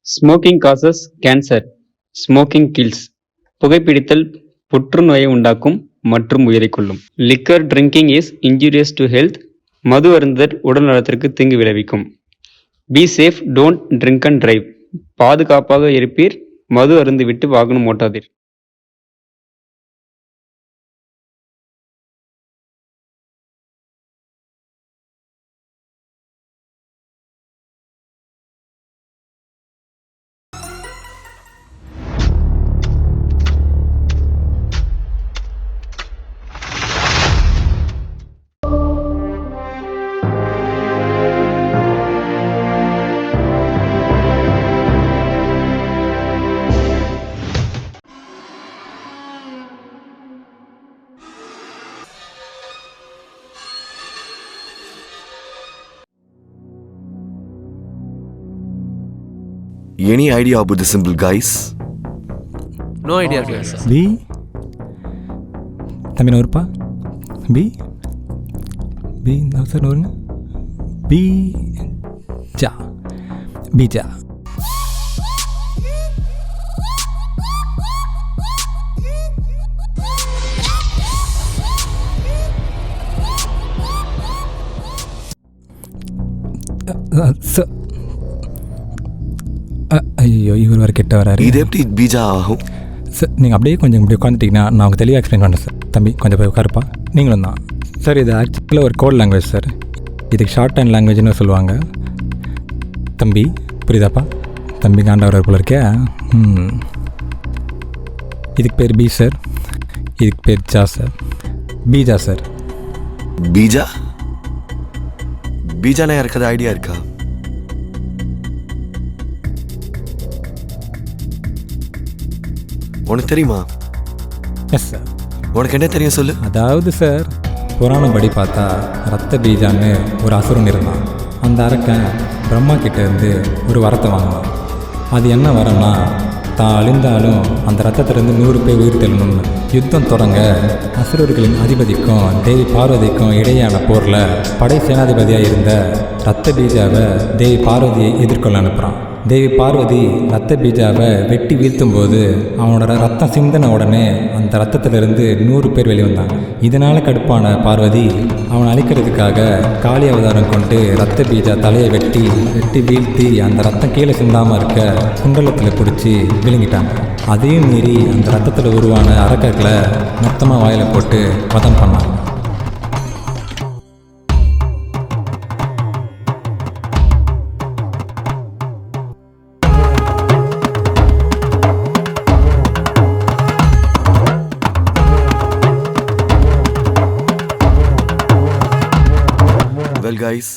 Smoking causes cancer. Smoking kills. புகைப்பிடித்தல் புற்றுநோயை உண்டாக்கும் மற்றும் உயிரைக் கொல்லும். Liquor drinking is injurious to health. மது அருந்துதல் உடல் நலத்திற்கு தீங்கு விளைவிக்கும். Be safe, don't drink and drive. பாதுகாப்பாக இருப்பீர், மது அருந்திவிட்டு வாகனம் ஓட்டாதீர். Any idea about the symbol, guys? No idea, sir. பி தம்பி நூறுப்பா. பி பி சார் நூறுங்க. பி ஜா பீஜா. ஐயோ இவர் வர கெட்ட வராரு. இது எப்படி பீஜா ஆகும்? சார் நீங்கள் அப்படியே கொஞ்சம் இப்படி உட்காந்துட்டிங்கன்னா நான் அவங்க தெளிவாக எக்ஸ்பிளைன் பண்ணுறேன் சார். தம்பி கொஞ்சம் போய் உட்காருப்பா. நீங்களும் தான் சார். இது ஆக்சுவலாக ஒரு கோட் லாங்குவேஜ் சார். இதுக்கு ஷார்ட் ஹேண்ட் லாங்குவேஜ்னு சொல்லுவாங்க. தம்பி புரியுதாப்பா? தம்பி காண்டவர் போல இருக்கே. இதுக்கு பேர் பி சார். இதுக்கு பேர் ஜா சார். பீஜா சார். பீஜா? பீஜானா யாருக்காவது ஐடியா இருக்கா? உனக்கு தெரியுமா? Yes sir. உனக்கு என்ன தெரியும் சொல்லு. அதாவது சார், புராணம் படி பார்த்தா ரத்த பீஜான்னு ஒரு அசுரன் இருந்தான். அந்த அரக்கன் பிரம்மா கிட்ட இருந்து ஒரு வரத்தை வாங்கினான். அது என்ன வரம்னா, தான் அழிந்தாலும் அந்த ரத்தத்திலிருந்து 100 பேர் உயிர் தெள்ளணும்னு. யுத்தம் தொடங்க அசுரர்களின் அதிபதிக்கும் தேவி பார்வதிக்கும் இடையேயான போரில் படை சேனாதிபதியாக இருந்த ரத்த பீஜாவை தேவி பார்வதியை எதிர்கொள்ள அனுப்புகிறான். தேவி பார்வதி ரத்த பீஜாவை வெட்டி வீழ்த்தும் போது அவனோட ரத்தம் சிந்தின உடனே அந்த ரத்தத்திலிருந்து 100 பேர் வெளிவந்தாங்க. இதனால் கடுப்பான பார்வதி அவனை அழிக்கிறதுக்காக காளி அவதாரம் கொண்டு ரத்த பீஜா தலையை வெட்டி வீழ்த்தி அந்த ரத்தம் கீழே சிந்தாமல் இருக்க குண்டலத்தில் பிடிச்சி விழுங்கிட்டாங்க. அதையும் மீறி அந்த ரத்தத்தில் உருவான அரக்கர்களை மொத்தமாக வாயில் போட்டு வதம் பண்ணாங்க. Well guys,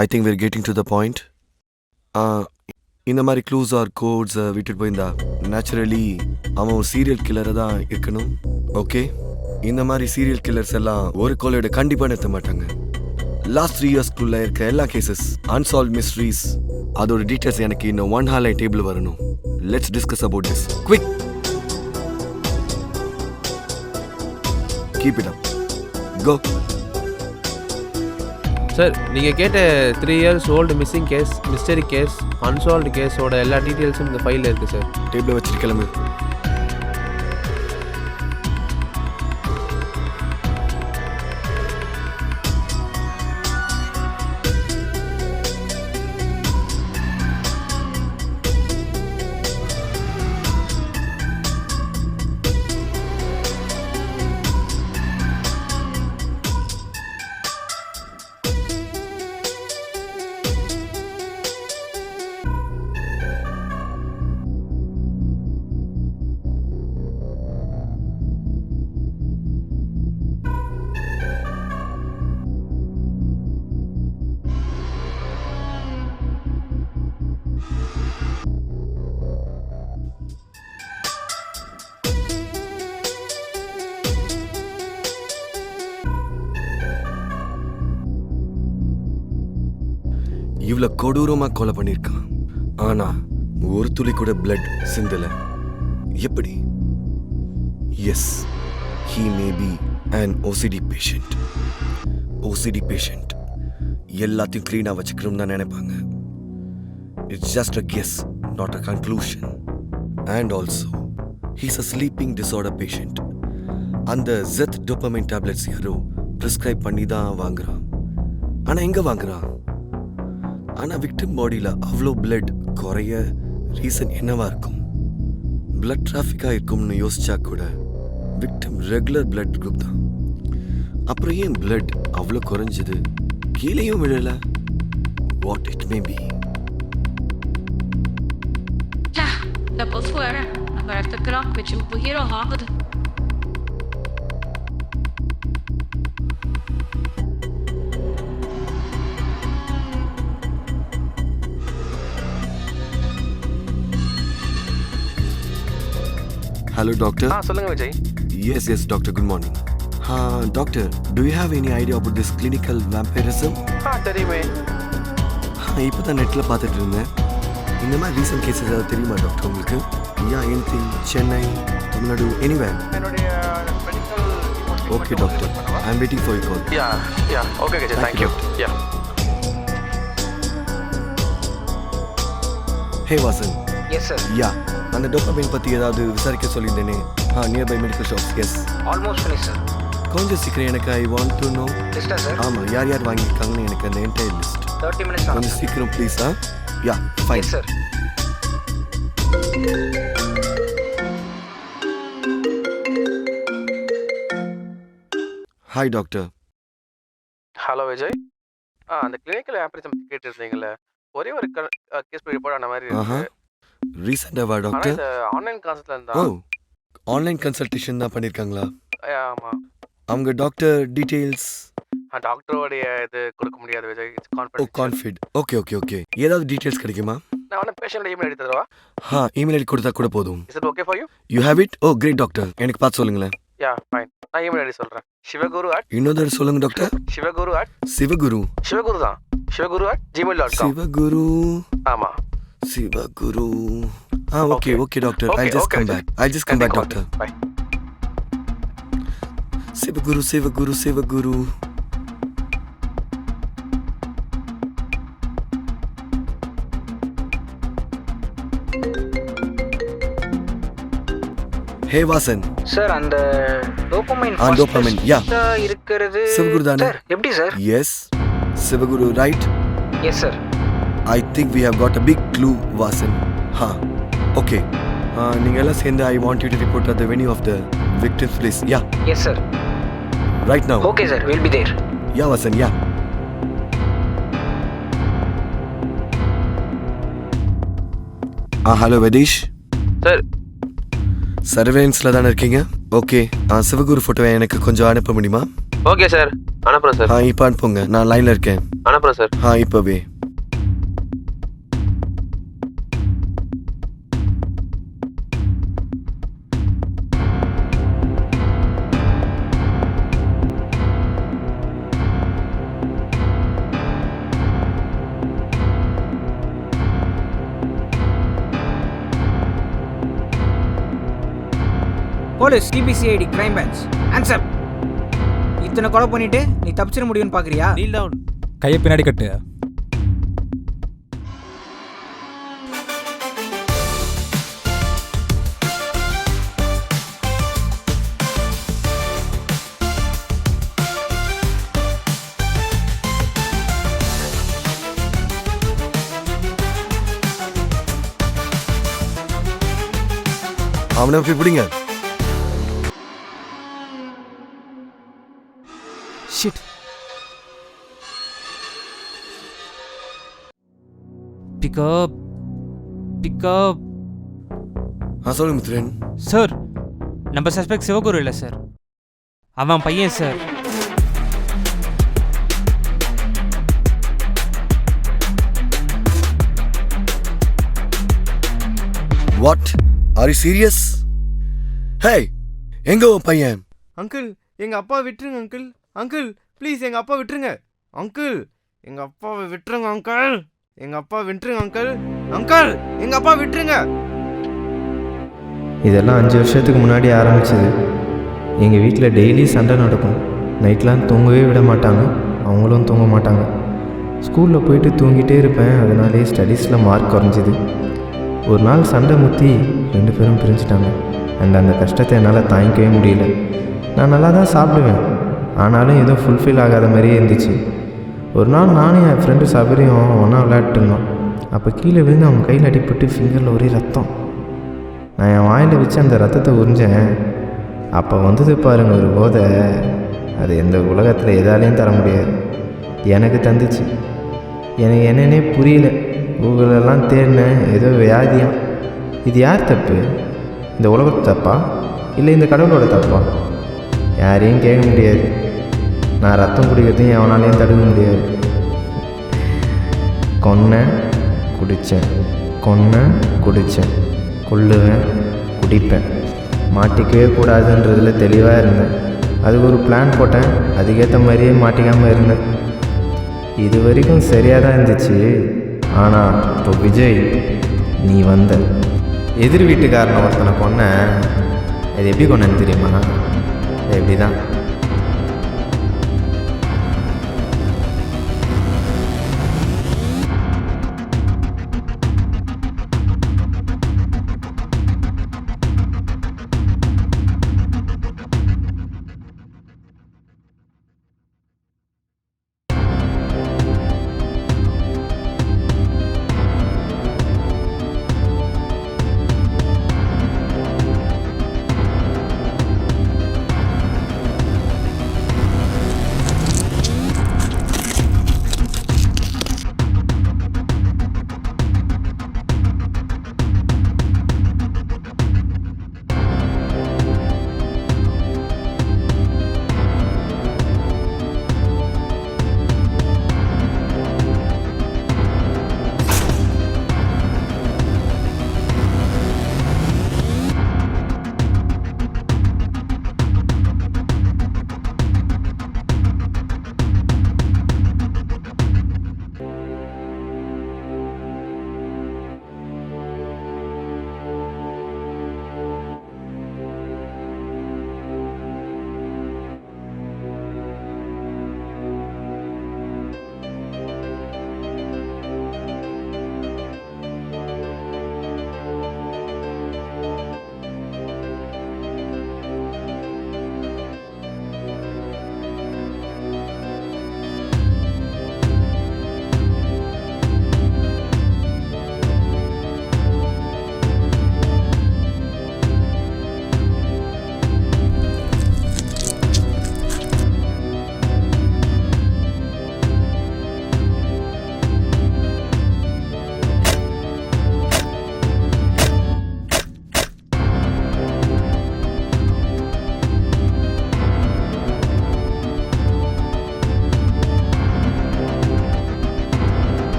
I think we're getting to the point. இந்த மாதிரி க்ளூஸ் ஆர் கோட்ஸ் விட்டுட்டு போயிருந்தா நேச்சுரலி அவன் ஒரு சீரியல் கில்லரை தான் இருக்கணும். ஓகே, இந்த மாதிரி சீரியல் கில்லர்ஸ் எல்லாம் ஒரு கொலையோட கண்டிப்பாக நிறுத்த மாட்டாங்க. லாஸ்ட் 3 இயர்ஸ்க்குள்ள இருக்க எல்லா கேசஸ், அன்சால்வ் மிஸ்ட்ரீஸ், அதோட டீட்டெயில்ஸ் எனக்கு இன்னும் 1 ஹார்லைன் டேபிள் வரணும். Let's discuss about this quick. Keep it up. Go. Sir, நீங்கள் கேட்ட 3 years old missing case, mystery case, unsolved கேஸோட எல்லா டீட்டெயில்ஸும் இந்த ஃபைலில் இருக்குது சார். டேபிளை வச்சுட்டு கிளம்பு. இவ்வளோ கொடூரமாக கொலை பண்ணியிருக்கான். ஆனா ஒரு துளி கூட பிளட் சிந்தல. எப்படி? Yes, he may be an OCD patient. OCD patient எல்லாத்தையும் க்ளீனாக வச்சுக்கணும்னு தான் நினைப்பாங்க. It's just a guess, not a conclusion. And also, he's a sleeping disorder patient. அந்த ஜெத் டோபமைன் டேப்லெட்ஸ் யாரோ ப்ரிஸ்கிரைப் பண்ணி தான் வாங்குறான். ஆனால் எங்கே வாங்குறான்? ஆனால் விக்டிம் பாடியில் அவ்வளோ பிளட் குறைய ரீசன் என்னவா இருக்கும்? பிளட் டிராஃபிக்காக இருக்கும்னு யோசிச்சா கூட விக்டிம் ரெகுலர் பிளட் குரூப் தான். அப்புறம் ஏன் பிளட் அவ்வளோ குறைஞ்சது? கீழேயும் விழலை. What it may be. Dá por fora. Agora tá claro, pediu um pouquinho rápido. Hello, doctor. சொல்லுங்க Vijay. Yes, doctor. Good morning. Doctor, do you have any idea about this clinical vampirism? தெரியுமே. இப்போ தான் நெட்டில் பார்த்துட்டு இருந்தேன். இந்த மாதிரி ரீசன்ட் கேஸஸ் ஏதாவது தெரியுமா டாக்டர் உங்களுக்கு? Anything, Chennai, Tamil Nadu, anywhere? என்னுடைய medical okay doctor, I am waiting for you call. Okay Vijay, thank you. Hey Vasan. Yes sir. அந்த டோபமைன் பற்றி ஏதாவது விசாரிக்க சொல்லியிருந்தேனே. Nearby medical shops. Yes, almost finish sir. கொஞ்சம் சீக்கிரம் எனக்கு ஐ வாண்ட் டு நோ. லிஸ்டா சார்? ஆமாம், யார் யார் வாங்கியிருக்காங்கன்னு எனக்கு அந்த என்டையர் லிஸ்ட். 30 minutes ஆகும். கொஞ்சம் சீக்கிரம் please. Fine yes sir. Hi doctor. Hello Vijay. அந்த கிளினிக்கல் ஆம்பரேஷன் பற்றி கேட்டிருந்தீங்கல்ல, ஒரே ஒரு கேஸ் ரிப்போர்ட் ஆன மாதிரி இருக்கு. ரீசெண்டாவா ஆனால் டாக்டர்? இது ஆன்லைன் கான்சல்ட்ல இருந்தா. ஆன்லைன் கன்சல்டேஷன் தான் பண்ணியிருக்காங்களா? ஆமாம். அவங்க டாக்டர் டீட்டெயில்ஸ்? டாக்டரோடைய இது கொடுக்க முடியாது விஜய். It's confidential. ஓகே. ஏதாவது டீட்டெயில்ஸ் கிடைக்குமா? நான் வந்து பேஷண்ட் இமெயில் ஐடி தருவா. இமெயில் ஐடி கொடுத்தா கூட போதும். Is it okay for you? You have it? Great doctor. எனக்கு பார்த்து சொல்லுங்களேன். ஃபைன். நான் இமெயில் ஐடி சொல்கிறேன். சிவகுரு இன்னொரு சொல்லுங்க டாக்டர். சிவகுரு தான். சிவகுரு@gmail.com. சிவகுரு. ஆமாம். Sivaguru. Okay doctor. I'll just come back doctor. Bye. Sivaguru. Hey Vasan. Sir, அந்த டோபமைன் dopamine, yeah. இருக்கிறது சிவகுரு தானே? சார், எப்படி sir? Yes, Sivaguru, right? Yes sir. I think we have got a big clue, Vasan. Okay. நீங்க எல்லாம் சேர்ந்து I want you to report at the venue of the victim's place. Yes sir. Right now. Okay sir, we'll be there. Vasan. Hello Vedish sir. சர்வேன்ஸில் தானே இருக்கீங்க? Okay. Sivaguru ஃபோட்டோவை எனக்கு கொஞ்சம் அனுப்ப முடியுமா? ஓகே சார், அனுப்புகிறேன் சார். இப்போ அனுப்புங்க, நான் லைனில் இருக்கேன். அனுப்புகிறேன் சார். இப்போவே. Police, DPCID, crime batch, answer. இத்தனை கொலை பண்ணிட்டு நீ தப்பிச்சிட முடியும்னு பார்க்குறியா? Kneel down. கையை பின்னாடி கட்டு. அவனை போய் பிடிங்க. ஷிட். பிக்கப். சொல்லுங்க மித்ரன். சார், நம்ம சஸ்பெக்ட் சிவகுரு இல்லை சார், அவன் பையன் sir. What? Are you serious? Hey, எங்க உன் பையன்? அங்கிள், எங்க அப்பா விட்டுருங்க அங்கிள். அங்கிள் ப்ளீஸ், எங்க அப்பா விட்டுருங்க. அங்கிள், எங்க அப்பாவை விட்டுருங்க அங்கிள். எங்க அப்பா விட்டுருங்க அங்கிள். அங்கிள், எங்க அப்பா விட்டுருங்க. இதெல்லாம் 5 வருஷத்துக்கு முன்னாடி ஆரம்பிச்சது. எங்கள் வீட்டில் டெய்லி சண்டை நடக்கும். நைட்லாம் தூங்கவே விட மாட்டாங்க, அவங்களும் தூங்க மாட்டாங்க. ஸ்கூலில் போயிட்டு தூங்கிட்டே இருப்பேன். அதனாலே ஸ்டடீஸில் மார்க் குறைஞ்சிது. ஒரு நாள் சண்டை முற்றி 2 பேரும் பிரிஞ்சிட்டாங்க. அண்ட் அந்த கஷ்டத்தை என்னால் தாங்கிக்கவே முடியல. நான் நல்லா தான் சாப்பிடுவேன், ஆனாலும் ஏதோ ஃபுல்ஃபில் ஆகாத மாதிரியே இருந்துச்சு. ஒரு நாள் நானும் என் ஃப்ரெண்டு சபரியும் ஒன்றா விளையாட்டு இருந்தோம். அப்போ கீழே விழுந்து அவன் கையில் அடிப்பட்டு ஃபிங்கரில் ஒரே ரத்தம். நான் என் வாயில் வச்சு அந்த ரத்தத்தை உறிஞ்சேன். அப்போ வந்தது பாருங்கள் ஒரு போதை, அது எந்த உலகத்தில் எதாலையும் தர முடியாது. எனக்கு தந்துச்சு. எனக்கு என்னன்னே புரியல. கூகுளெல்லாம் தேடினேன், ஏதோ வியாதியாம். இது யார் தப்பு? இந்த உலகத்து தப்பா இல்லை இந்த கடவுளோட தப்பா? யாரையும் கேட்க முடியாது. நான் ரத்தம் குடிக்கிறதையும் எவனாலையும் தடுக்க முடியாது. கொன்னேன், குடித்தேன், கொன்னேன், குடித்தேன், கொல்லுவேன், குடிப்பேன். மாட்டிக்கவே கூடாதுன்றதில் தெளிவாக இருந்தேன். அதுக்கு ஒரு பிளான் போட்டேன், அதுக்கேற்ற மாதிரியே மாட்டிக்காமல் இருந்தேன். இது வரைக்கும் சரியாக தான் இருந்துச்சு. ஆனால் இப்போ விஜய், நீ வந்த எதிர் வீட்டுக்காரனை ஒருத்தனை கொன்ன. அது எப்படி கொன்னேன்னு தெரியுமா? எப்படி தான்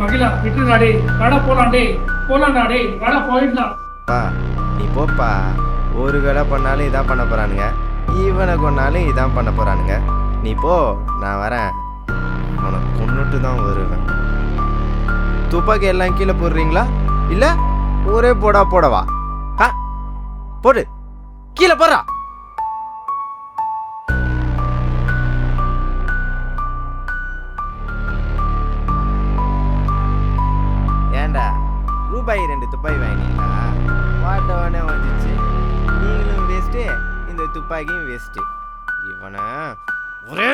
மகிழா விட்டுடாடே, கடை போலாண்டே, போலாண்டாடே, கடை போயிடலாம். பா நீ போப்பா. ஒரு கடை பண்ணாலும் இதான் பண்ண போகிறானுங்க, ஈவனை கொண்டாலும் இதான் பண்ண போகிறானுங்க. நீ போ, நான் வரேன். உனக்கு கொண்டுட்டு தான் வருவேன். துப்பாக்கி எல்லாம் கீழே போடுறீங்களா இல்லை ஒரே போடவா? ஆ போடு, கீழே போடுறா. ரூபாய் 2 துப்பாக்கி வாங்கினீங்களா? வாட்டவனே வந்துச்சு. நீங்களும் வேஸ்ட்டு, இந்த துப்பாக்கியும் வேஸ்ட்டு. இவனை ஒரே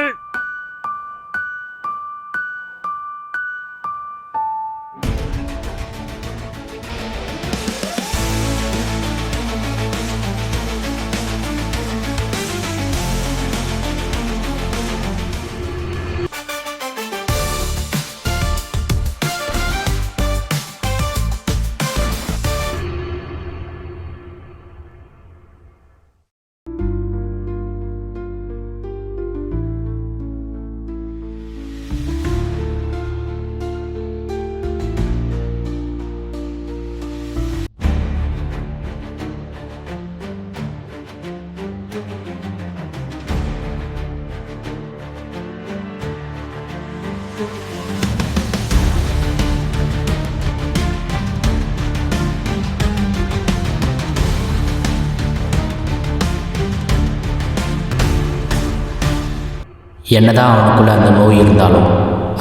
என்னதான் அவனுக்குள்ளே அந்த நோய் இருந்தாலும்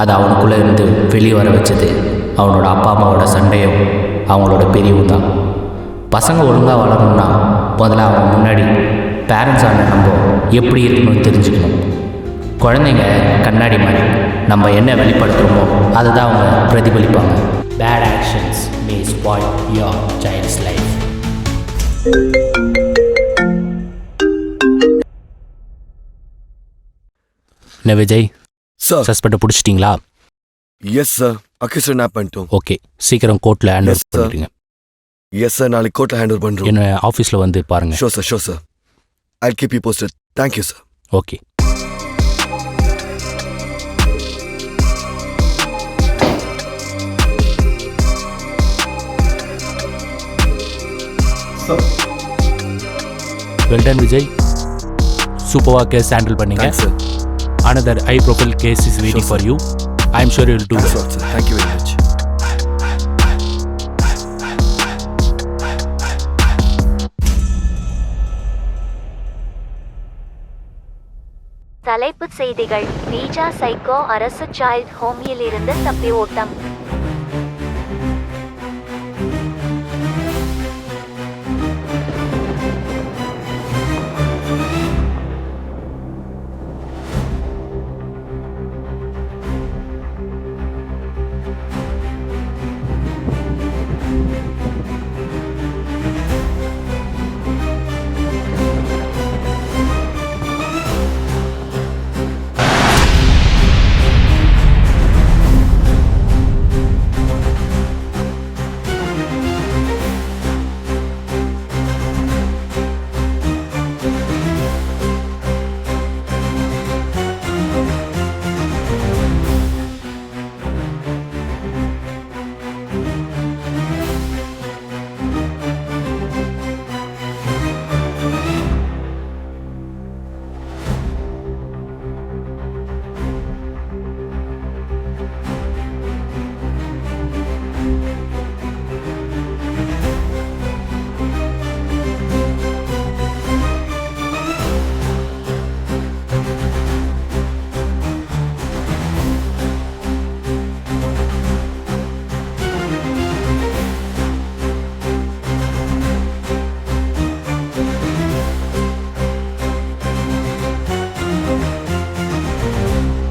அது அவனுக்குள்ளே இருந்து வெளியே வர வச்சது அவனோட அப்பா அம்மாவோட சண்டையும் அவங்களோட பிரிவும் தான். பசங்க ஒழுங்காக வளரணும்னா முதல்ல அவங்க முன்னாடி பேரண்ட்ஸான நம்ம எப்படி இருக்கணும்னு தெரிஞ்சுக்கணும். குழந்தைங்க கண்ணாடி மாதிரி, நம்ம என்ன வெளிப்படுத்துகிறோமோ அதை தான் அவங்க பிரதிபலிப்பாங்க. Bad actions may spoil your child's life. என்ன விஜய், சார் சஸ்பெக்டை பிடிச்சிட்டிங்களா? எஸ் சார், அக்யூஸ்ட் என்ன பண்ணிட்டோம். ஓகே, சீக்கிரம் கோர்ட்டில் ஹேண்ட் ஓவர் பண்ணிடுங்க. எஸ் சார், நாளைக்கு கோர்ட்டில் ஹேண்ட் ஓவர் பண்ணுறோம். என்ன ஆஃபீஸில் வந்து பாருங்கள். Sure sir. I'll keep you posted. Thank you, sir. Okay. Sir. Well done, Vijay. Superva case handle பண்ணீங்க. Thanks, sir. Another high profile case is waiting for you. I am sure you will do Thanks, well. sir. Thank you very much. தலைப்புச் செய்திகள். பீஜா psycho அரசு child ஹோமில் இருந்து தப்பி ஓட்டம்.